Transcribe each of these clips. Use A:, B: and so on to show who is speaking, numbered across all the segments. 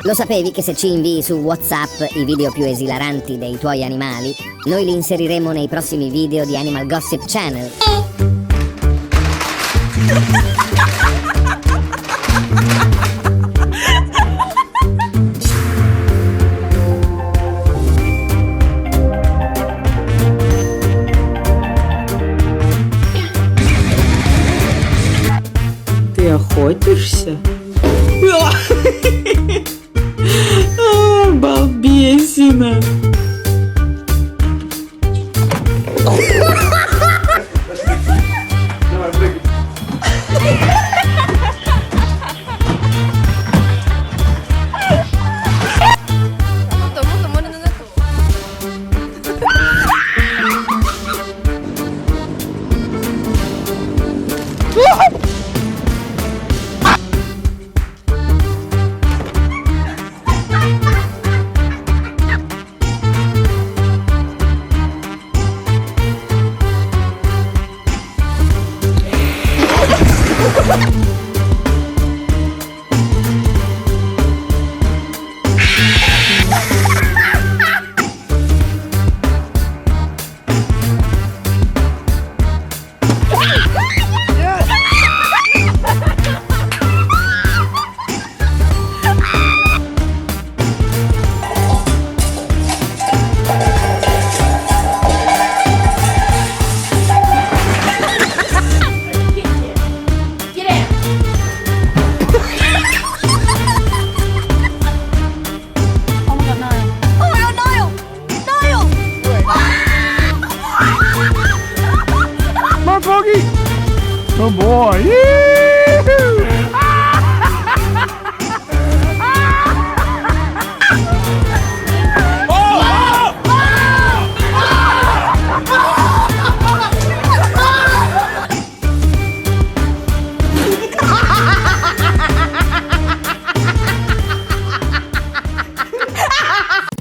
A: Lo sapevi che se ci invii su WhatsApp i video più esilaranti dei tuoi animali, noi li inseriremo nei prossimi video di Animal Gossip Channel?
B: Ты охотишься? Балбесина!
C: Oh boy!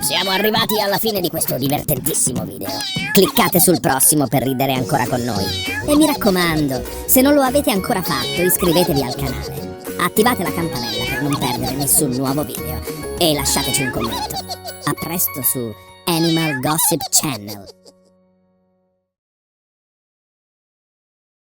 A: Siamo arrivati alla fine di questo divertentissimo video. Cliccate sul prossimo per ridere ancora con noi. E mi raccomando, se non lo avete ancora fatto, iscrivetevi al canale. Attivate la campanella per non perdere nessun nuovo video. E lasciateci un commento. A presto su Animal Gossip Channel.